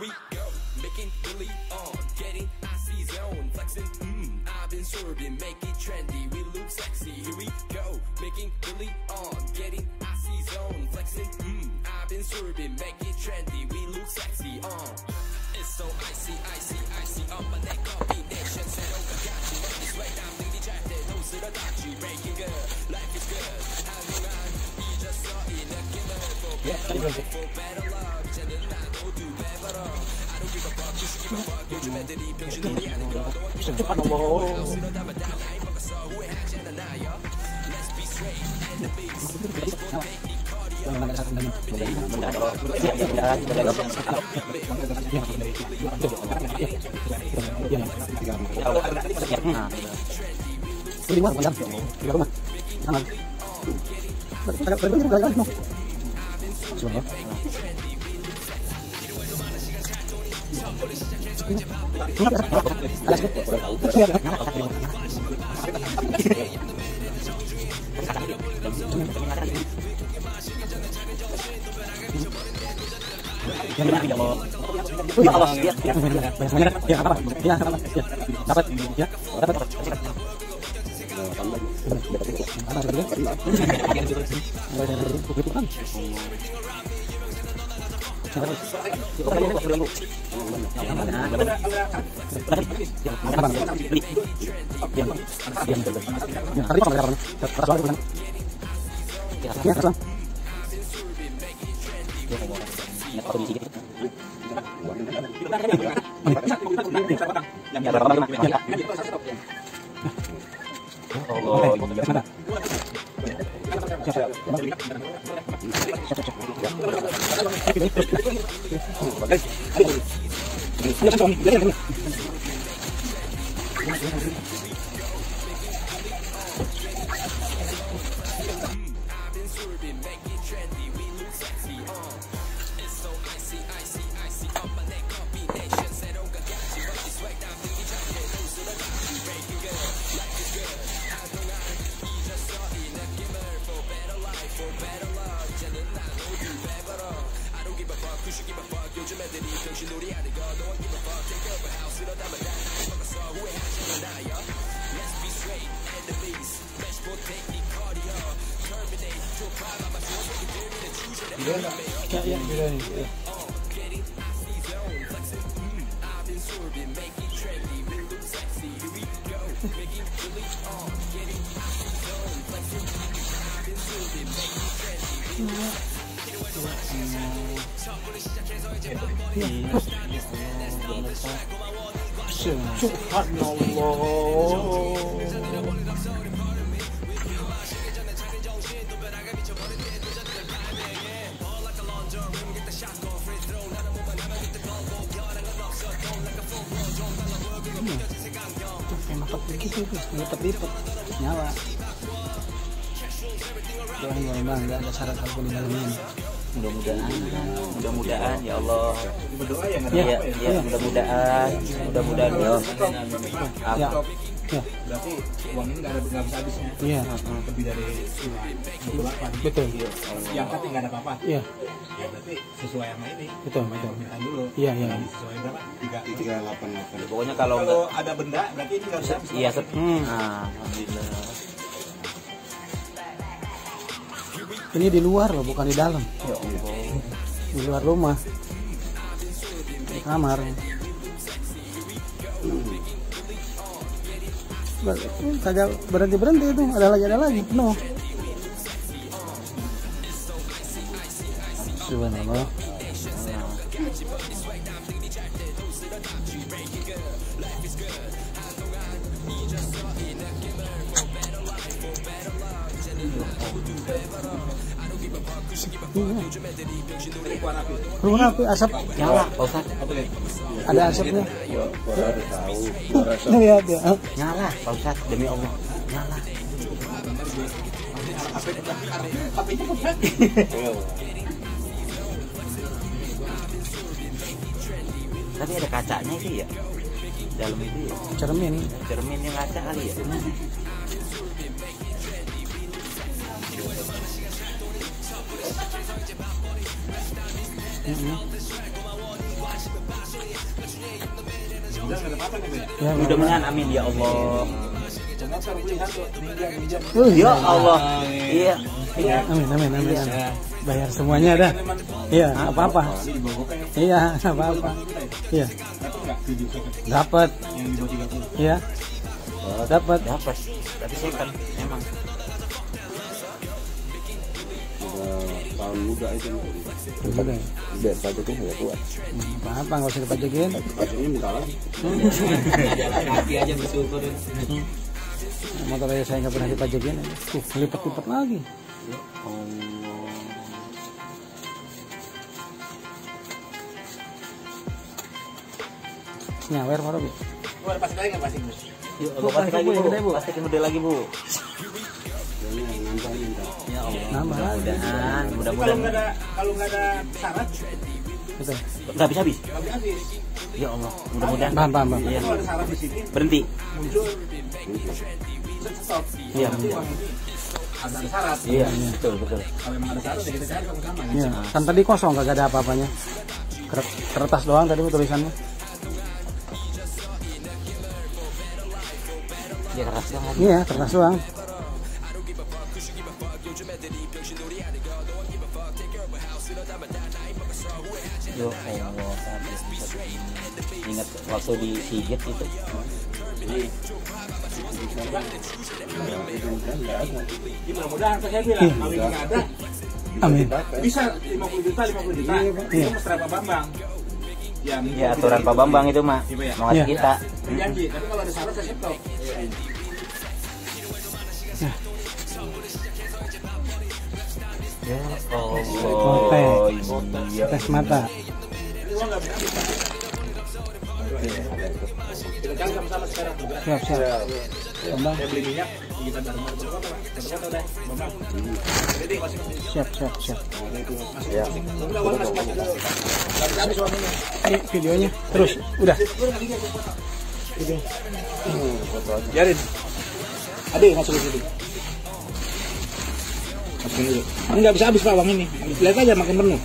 we go, making really on, getting icy zone, flexing, I've been swerving, make it trendy, we look sexy. Here we go, making really on, getting icy zone, flexing, I've been swerving, make it trendy, we look sexy. It's so icy, icy, icy, up my neck, combination, 새로운 가치, this way, 남들이 잘때 돈쓰러 닥치, breaking good, life is good, 한동안 잊었어 이 느낌을, for better life, for better love, 이제는 나도 do better. I don't give a fuck, you should give a fuck, 요즘 애들이 병신들이 하는 거, 너와 쓰러 담아다 나이 먹었어, 후회하지 않아 나요. Let's be straight, and the beats, let's go take the Lipet-lipet nyala. Memang nggak ada syarat apapun di dalamnya. Mudah-mudahan ya Allah. Berdoa ya, mudah-mudahan ya. Ya. Berarti uang ini nggak bisa habisnya. Iya. Lebih dari 28. Betul. Yang kata nggak ada apa-apa. Iya. Ya berarti sesuai sama ini. Betul. Permintaan dulu. Iya. Sesuai berapa? 388. Pokoknya kalau ada benda berarti ini nggak bisa. Iya, Alhamdulillah. Ini di luar loh, bukan di dalam. ya Allah. Di luar rumah. Di kamar. Kagak berhenti itu, ada lagi penuh. Subhanallah. Keluar api, asap Nyala, Pak Ustaz. ada asapnya. Tahu. Lihat ya. Nyala, Pak Ustaz, demi Allah. Nyala. Tapi ada kacanya itu ya. Dalam itu ya. Cermin. Cermin yang kaca kali ya. Udah nggak ada apa-apa nih, Bu, ya? Ya, Mudah-mudahan amin ya Allah. Motor beli satu, minjam. Ya Allah. Iya. Iya. Amin, amin, amin, amin. Bayar semuanya dah. Iya, nggak apa-apa. Ini di bawah ya. Iya, nggak apa-apa. Iya, Dapat nggak 7 second dapat. yang di bawah 30? Iya, dapat. Dapat. Tapi second emang. Tahun muda itu Udah. biar pajaknya nggak kuat. Apa nggak usah dipajakin. Pajaknya minta lagi. Hati aja bersyukur. Motor saya nggak pernah dipajakin. Tuh, lipat-lipat lagi. Nyawer mana Bu? Bu, ada plastik lagi nggak plastik, Bu? Yuk, plastik lagi Bu. Plastik yang gede lagi Bu. Ini yang nambah minta. Ya Allah. Nambah lagi. Mudah-mudahan, Kalau mudah-mudahan nggak ada syarat, Betul. nggak habis-habis. nggak bisa habis. Ya Allah, mudah-mudahan. Paham, paham, paham. Iya. Kalau ada syarat di sini, Berhenti. muncul stop. Iya. Nanti uang ini ada syarat. Iya, betul, betul. Kalau memang ada syarat, ya kita cari sama-sama. Iya, kan tadi kosong kagak ada apa-apanya. Kertas doang tadi tulisannya. Ya keras banget. Iya, kertas doang. Yo Allah, ingat waktu di Sigit itu. Ini mudah-mudahan saya bilang, kalau ini nggak ada, Amin. bisa 50 juta. Iya. Itu mesra Pak Bambang. Ya aturan Pak Bambang itu mah mau ngasih Iya. kita. Janji, tapi kalau ada syarat saya stop. Ya Allah. Iya. Tes mata. Ini uang nggak bisa habis, Pak. Kita cari sama-sama sekarang. Siap, siap. Bambang. Saya beli minyak, kita cari motor kota, Pak. Satu kota udah, Bambang. Jadi masing-masing. Siap, siap, siap. Udah, uang masing-masing dulu. Nggak bisa habis uangnya. Ini videonya. Terus, udah. Biarin. Adik masuk ke sini. Masukin dulu. Ini nggak bisa habis Pak uang ini. Lihat aja makin penuh.